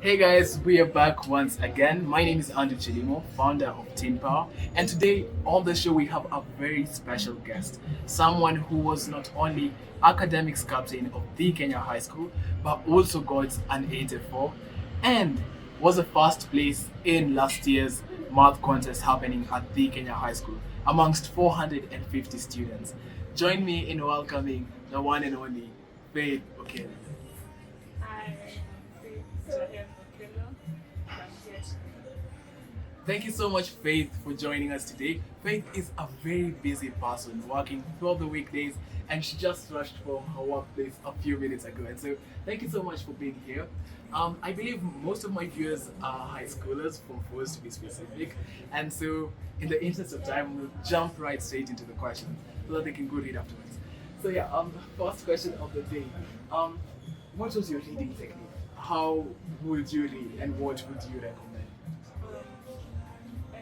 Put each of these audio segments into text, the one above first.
Hey guys, we are back once again. My name is Andrew Chilimo, founder of Teen Power, and today on the show we have a very special guest, someone who was not only academics captain of the Kenya High School, but also got an 84 and was a first place in last year's math contest happening at the Kenya High School amongst 450 students. Join me in welcoming the one and only Faith Okele. I Faith Jaher from KCSE. Thank you so much, Faith, for joining us today. Faith is a very busy person working throughout the weekdays, and she just rushed from her workplace a few minutes ago. And so, thank you so much for being here. I believe most of my viewers are high schoolers, from fours to be specific. And so, in the interest of time, we'll jump right straight into the question so that they can go read afterwards. So, yeah, the first question of the day. Um, what was your reading technique? How would you read, and what would you recommend? I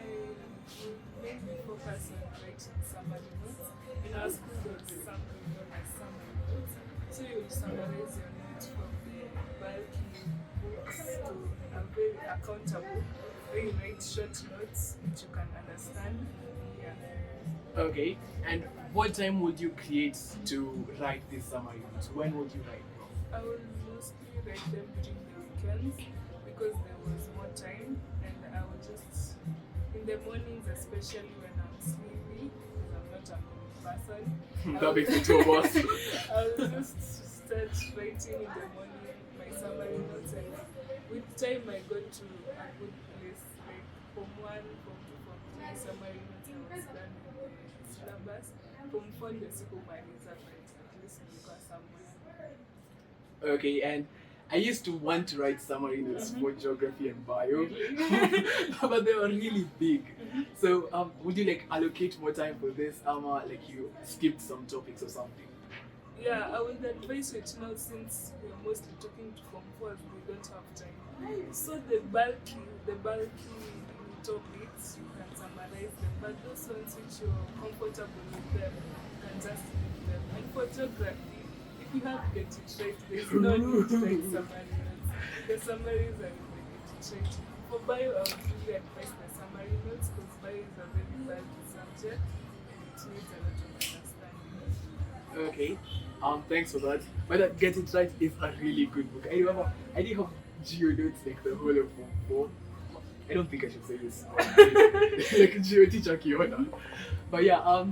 mainly focus on writing summary notes. In our school, there's something known as summary notes. So you summarize your notes from the bulky books to a very accountable, where you write short notes which you can understand. Yeah. Okay, and what time would you create to write these summary notes? When would you write them? I will mostly write them during the weekends because there was more time, and I will just in the mornings, especially when I'm sleepy, because I'm not a morning person. That makes it two of us. I will just start writing in the morning my summary notes, and with time I got to a good place. Like from one, from two, from three summary notes I was done with the syllabus. From four the sikumaliza, but at least nilikuwa somewhere. Okay, and I used to want to write summary notes for geography and bio, but they were really big. So, would you like allocate more time for this? Like you skipped some topics or something? Yeah, I would advise it now since we're mostly talking to comfort, we don't have time. So the bulky topics, you can summarize them, but those ones which you're comfortable with them, you can just leave them. And for geography, if you have get it right, there's no need to write summary notes. The summaries are in the get it right. For bio, I would really advise the summary notes because bio is a very bulky subject and it needs a lot of understanding. Okay, thanks for that. But that Get It Right is a really good book. I remember I did have geo notes like the whole of Form 4. I don't think I should say this. Like geo teacher Kiona. But yeah,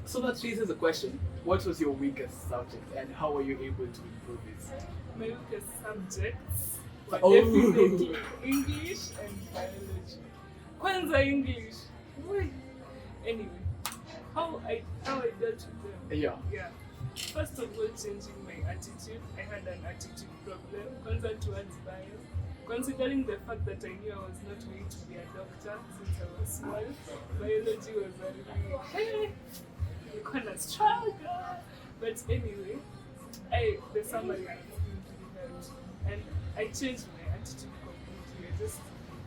so that raises a question. What was your weakest subject and how were you able to improve it? My weakest subjects were Oh. definitely English and biology. Kwanza English. Why? Anyway, how I dealt with them. Yeah. Yeah. First of all, changing my attitude. I had an attitude problem. Kwanza towards bio. Considering the fact that I knew I was not going to be a doctor since I was small, biology was a really you kind of struggle. But anyway, the summary really helped, and I changed my attitude completely. I just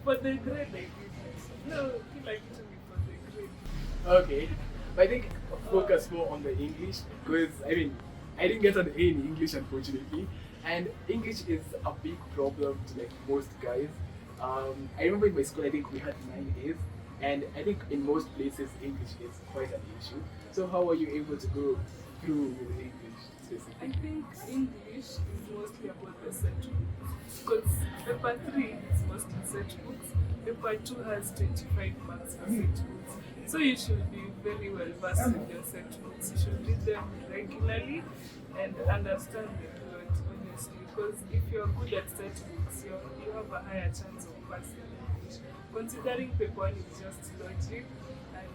for the grade I did it. No, feel like it me for the grade. Okay. But I think focus more on the English because I mean I didn't get an A in English unfortunately. And English is a big problem to like most guys. I remember in my school I think we had 9 A's and I think in most places English is quite an issue. So how were you able to go through with English I specifically? think English is mostly about the set books. Because paper 3 is mostly set books. Paper 2 has 25 marks for set books. So you should be very well versed with your set books. You should read them regularly and understand the plot, honestly. Because if you're good at set books, you have a higher chance of passing English. Considering paper 1 is just logic and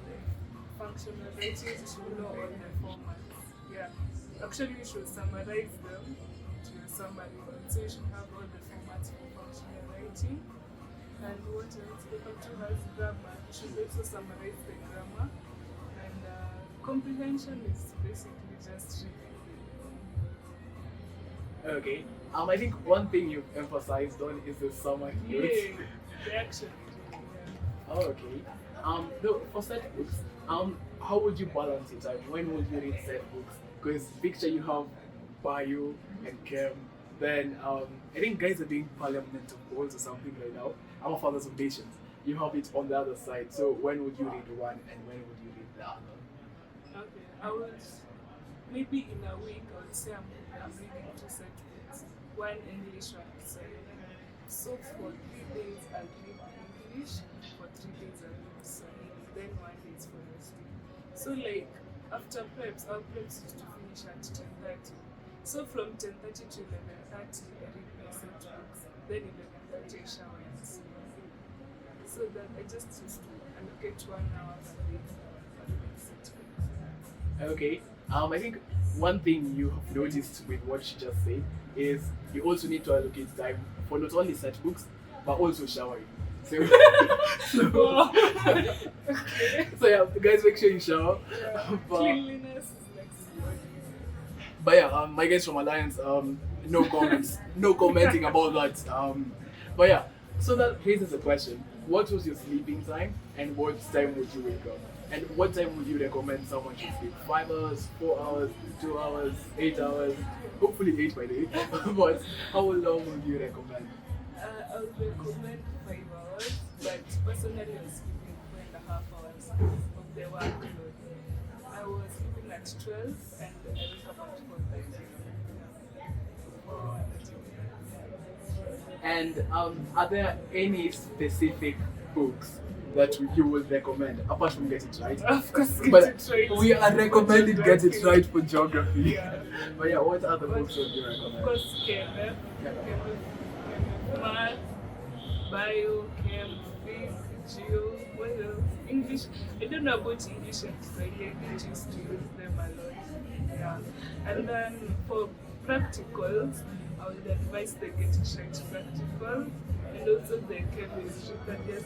functional writing, you should know all the formats. Yeah. Actually, you should summarize them into your summary. So you should have all the formats for functional writing. And what else? Paper 2 has grammar. You should also summarize the grammar. And comprehension is basically just reading. Okay. I think one thing you've emphasized on is the summary notes. Yeah, they actually do. Yeah. Oh, okay. No, for set books, how would you balance it out? When would you read set books? Because picture you have bio and chem then I think guys are doing parliament of goals or something right now. Our fathers of nations. You have it on the other side. So when would you read one and when would you read the other? Okay, I would maybe in a week I would say I'm reading two set books, one English, one Swahili. So for 3 days I'll read English, for 3 days I'll read Swahili, then 1 day is for resting. So like after preps, our preps used to finish at 10:30. So from 10:30 to 11:30 I read my set books, then 11:30 I shower and sleep. So that I just used to allocate 1 hour per day for reading set books. Okay. I think one thing you have noticed with what she just said is you also need to allocate time for not only set books but also showering. So, so, Okay. so yeah, guys, make sure you shower. Yeah. But, Cleanliness is like but yeah, my guys from Alliance, no comments, no commenting about that. But yeah, so that raises a question: what was your sleeping time, and what time would you wake up? And what time would you recommend someone should sleep? 5 hours, 4 hours, 2 hours, 8 hours? Hopefully 8 by day. But how long would you recommend? I would recommend 5 hours, but personally I'm sleeping 4.5 hours of the workload. I was sleeping at 12 and I wake up at 4:30. And are there any specific books that you would recommend apart from Get It Right? Of course, Get But It Right. we are recommending Get It Right for geography. Yeah. But yeah, what other But books would you of recommend? course, KMF, math, bio, chem, phys, geo, what else? English. I don't know about English and Swahili. I didn't used to use them a lot. Yeah. And then for practicals, I would advise the Get It Right practical and also the chemistry. That yes,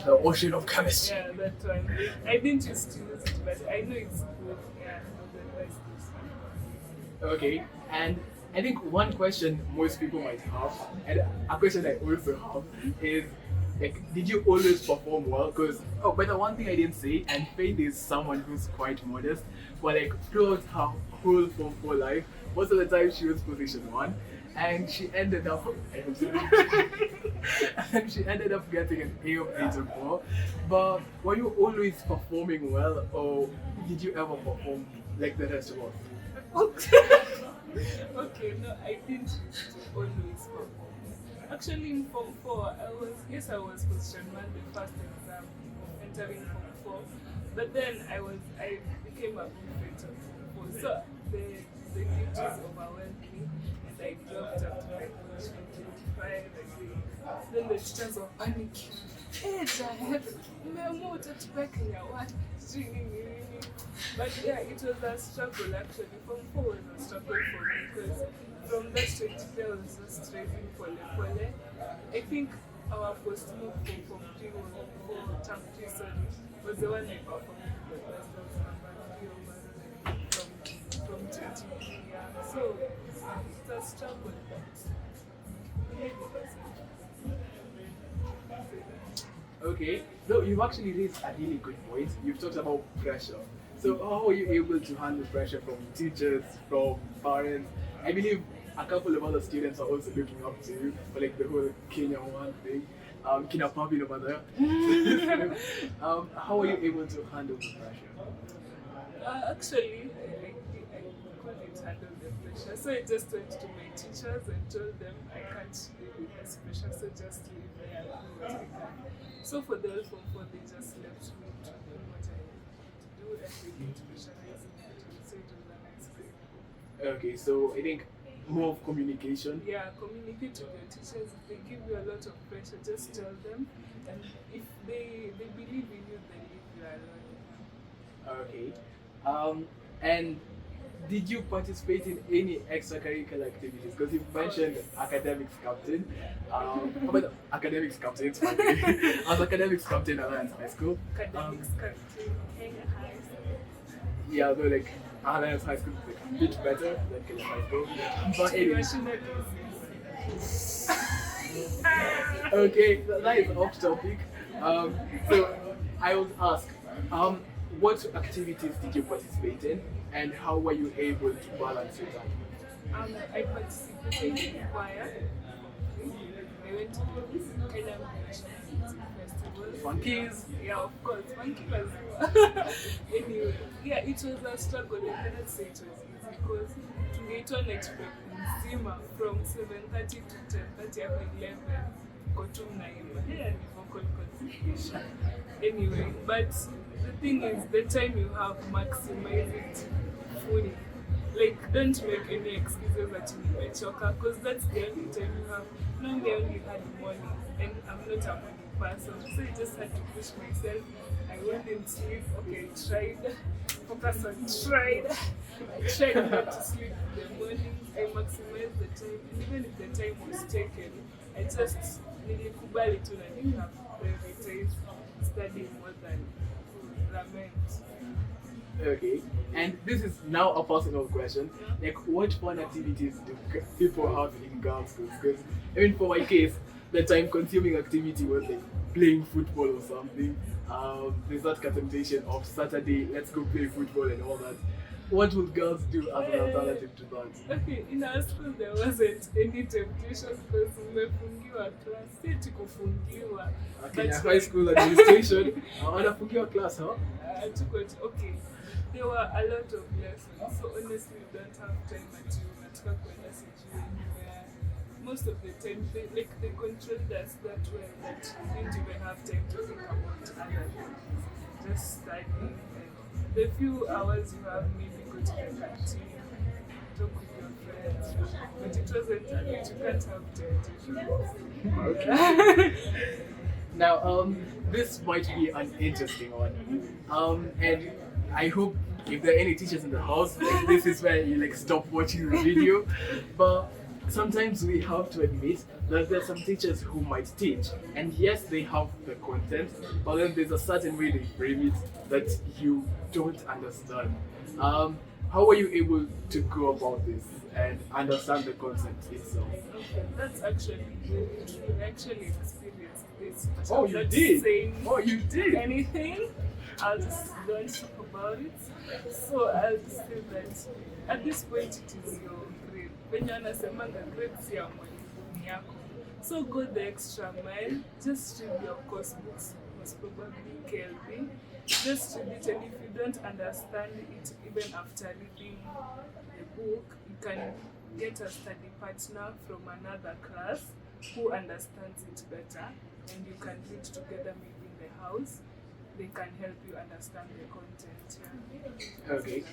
The Ocean of Chemistry. yeah, that one. I didn't used to use it, but I know it's good. Yeah, I would advise this one. Okay, and I think one question most people might have, and a question I also have, is like, did you always perform well? Because but the one thing I didn't say, and Faith is someone who's quite modest, but like throughout her whole Form 4 life, most of the time she was position 1, and she ended up and she ended up getting an A of 8 or 4. But were you always performing well, or did you ever perform like the rest of us? Okay, no, I didn't used to always perform. Actually, in Form 4, I was position 1 the first exam of entering Form 4, but then I became a prefect of Form 4, so the duties overwhelmed me, and I dropped up to like position 25. Then the teachers were panicking. Hey, Jaher, umeamua utachukua Kenya wapi? Sijui nini. But yeah, it was a struggle actually. Form 4 was a struggle for me because from that 23 I was just striving pole. I think our post move for Form 3 for term 3, sorry, was the one I performed the best. That was number 3 over from 23. Yeah. So it's a struggle. Maybe that's it. Okay, no, you've actually raised a really good point. You've talked about pressure. So how are you able to handle pressure from teachers, from parents? I believe a couple of other students are also looking up to you for like the whole Kenyan one thing. Kina Papi over there. How are you able to handle the pressure? Actually, I couldn't handle the pressure. So I just went to my teachers and told them I can't deal with this pressure, so just leave me and do what I can. So for the whole Form 4, they just left me to do what I needed to do, and they didn't pressurize me to say it was a nice thing. Okay, so I think more of communication. Yeah, communicate with your teachers. If they give you a lot of pressure, just tell them. And if they believe in you, they leave you alone. Okay. And did you participate in any extracurricular activities? Because you mentioned academics captain. But academics captain, it's fine. I was academics captain at Alliance High School. Academics captain, Kenyan High School. Yeah, though like Alliance High School is like a bit better than Kenyan High School. But anyway. Okay, that is off topic. So I would ask, what activities did you participate in, and how were you able to balance your time? I participated in choir. I went to the Kenyan festival. Funkies. Yeah, of course, monkey was anyway. Yeah, it was a struggle. I cannot say it was easy because to get on expect Zima from 7:30 to 10:30 up 11 got to 9. Yeah, vocal concentration. Anyway, but the thing is, the time you have, maximize it fully. Like, don't make any excuses that you may choker because that's the only time you have. Normally, I only had morning, and I'm not a morning person, so I just had to push myself. I went and sleep. Okay, I tried. Focus on tried. I tried not to sleep in the morning. I maximized the time, and even if the time was taken, I just nilikubali tu na nika prioritize studying more than lament. Okay, and this is now a personal question. Like, what fun activities do people have in girls' schools? Because, I mean, for my case, the time-consuming activity was like playing football or something. There's that temptation of Saturday, let's go play football and all that. What would girls do as an alternative to that? Okay, in our school there wasn't any temptation because umefungiwa class. Si kufungiwa. Okay, high school administration. Wanafungiwa class, huh? Okay. There were a lot of lessons, so honestly, you don't have time at you. Unataka kwenda sijui anywhere. Most of the time, they controlled us that way that we didn't even have time to think about other things. Just studying, and the few hours you have, maybe go to the canteen, talk with your friends. But it wasn't a lot. You can't have temptation. Now, this might be an interesting one. And I hope if there are any teachers in the house, like, this is where you like stop watching the video. But sometimes we have to admit that there are some teachers who might teach, and yes, they have the content, but then there's a certain way they frame it that you don't understand. How are you able to go about this and understand the concept itself? Okay, that's actually very true. I actually experienced this. Oh, you did? Oh, you did? Anything? I'll just don't talk about it. So I'll just say that at this point it is your grade. When you're anasemanga grade si ya mwalimu yako. So go the extra mile. Just read your course books. Most probably KLB. Just read it, and if you don't understand it even after reading the book, you can get a study partner from another class who understands it better, and you can read together maybe in the house. They can help you understand the content. Yeah. Okay.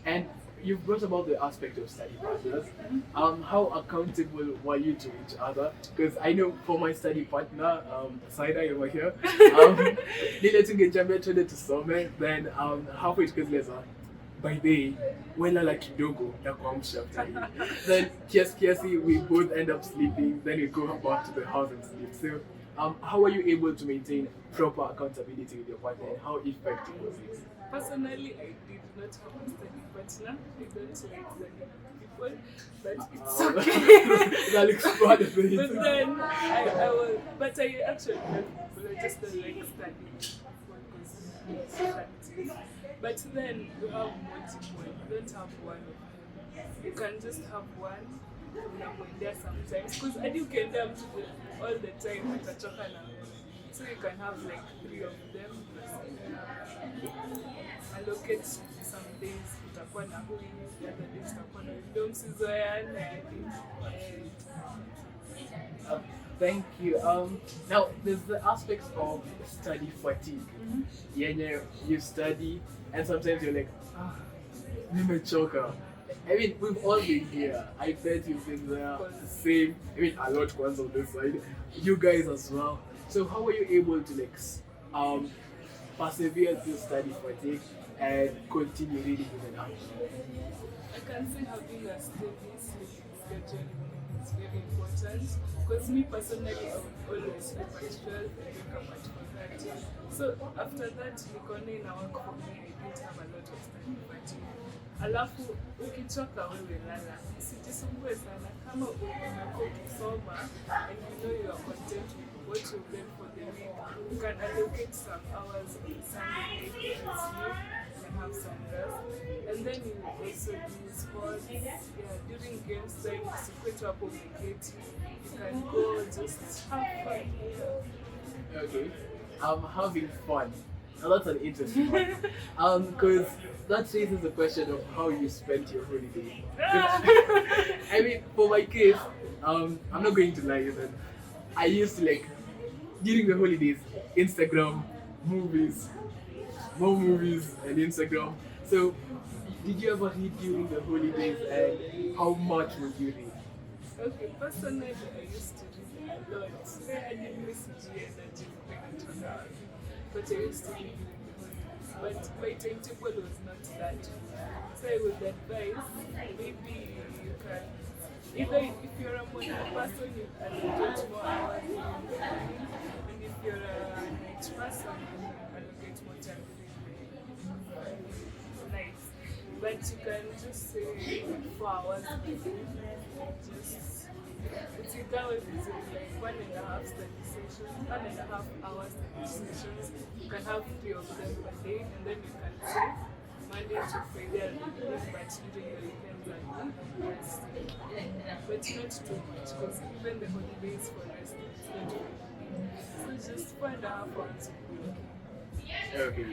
And you've brought about the aspect of study partners. How accountable were you to each other? Because I know for my study partner, Saida over here, nile tungejambia twende tusome, then halfway tukaeleza by day welala kidogo na kuamsha after hii. Then kiasi we both end up sleeping, then we go back to the house and sleep. So how are you able to maintain proper accountability with your partner, and how effective was it? Personally, I did not have a study partner. I don't like studying people, but it's okay. That looks bad. But then I actually like people. I just don't like studying people because it's practice. But then you have multiple. You don't have one of them. You can just have one. Unamwendea sometimes because hadi ukiendea mtu all the time utachoka na wewe. So you can have like 3 of them plus allocate some days utakuwa na huyu, the other days utakuwa na ndio msizoeane. Thank you. Now there's the aspects of study fatigue. Yeah, you study and sometimes you're like, nimechoka. I mean, we've all been here. I bet you've been there. Same. I mean, a lot ones on this side. You guys as well. So how are you able to like persevere through study fatigue and continue reading even after? I can say having a steady sleeping schedule is very important because me personally, I would always sleep at 12 and wake up at 4:30. So after that, Nikone in work for me, I didn't have a lot of study fatigue. Alafu ukichoka wewe lala, usijisumbue sana kama umekuwa ukisoma and you know you are content with what you learn for the week. You can allocate some hours on Sunday to sleep and have some rest. And then you also do sports. Yeah, during games time, secret up on the gate. You can go just have fun. Yeah. Okay. Having fun. Now that's an interesting one. Because that raises the question of how you spent your holiday. 'Cause, I mean, for my case, I'm not going to lie, even I used to like during the holidays, Instagram, movies, more movies, and Instagram. So, did you ever read during the holidays, and how much would you read? Okay, personally, I used to read a lot. I didn't miss the energy but I used to read during the holidays. But my timetable was not that. So I would advise maybe you can either if you're a morning person, you allocate more hours in the morning, and if you're a night person, you allocate more time in the night. But you can just say 4 hours a day. Just it's either if it's like 1.5 study sessions, 1.5 hours study sessions. You can have 3 of them per day, and then you can say Monday to Friday and reading, but during the weekends and rest. But not too much, because even the holidays for rest it's not really. So just 4.5 hours would be okay. Okay.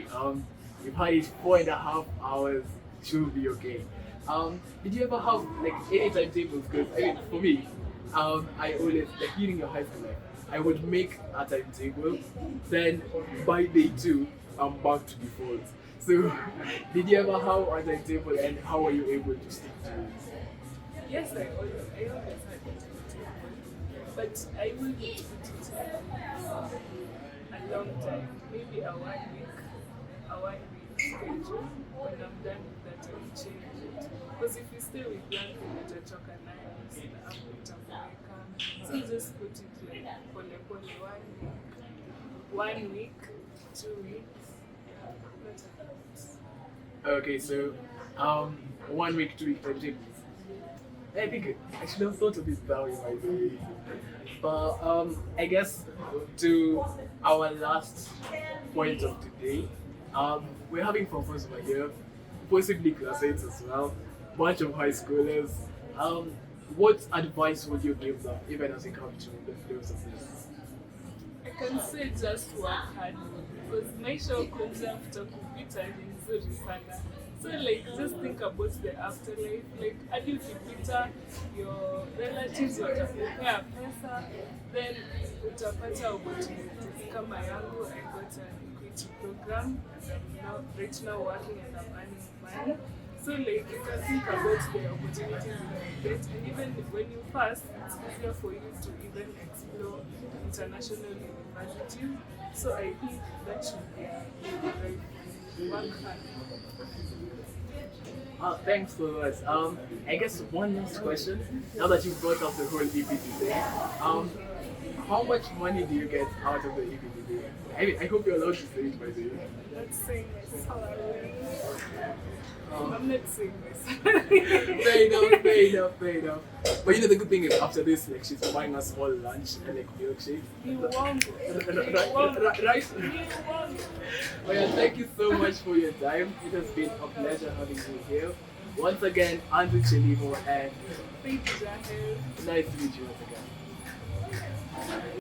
You've had it 4.5 hours. Should be okay. Did you ever have like any timetables? Because I mean, for me, I always like during your high school life, I would make a timetable. Then by day 2, I'm back to default. So, did you ever have a timetable, and how were you able to stick to it? Yes, I always had a timetable, but I will need to put it a long time, maybe a 1 week schedule. When I'm done with that, I will change it. Because if you stay with one thing, utachoka nayo, hapo itaboeka. So just put it like pole pole 1 week, 2 weeks. Okay, so 1 week, 2 week timetables. I think I should have thought of it that way, by the way. But I guess to our last point of today, we're having purpose over here, possibly classmates as well, bunch of high schoolers. What advice would you give them, even as you come to the flows of this? I can say just work hard because maisha kuanza after kupita ni nzuri sana. So like just think about the afterlife. Like hadi ukipita your relatives watakupea pesa, then utapata opportunities kama yangu. I got an equity program and right now working and I'm earning money. So like you can think about the opportunities you get, and even when you pass, it's easier for you to even explore international universities. So I think that should be right. Work hard. Thanks for that. I guess one last question. Now that you've brought up the whole EPD thing, how much money do you get out of the EPD? I mean, I hope you're allowed to say it, by the way. Let's say my salary. I'm not saying this. Fair enough. But you know the good thing is after this, like she's buying us all lunch and like milkshake. You won't. Right? But yeah, thank you so much for your time. It has been a pleasure having you here. Once again, Andrew Chelimo and Faith Jaher. nice to meet you once again.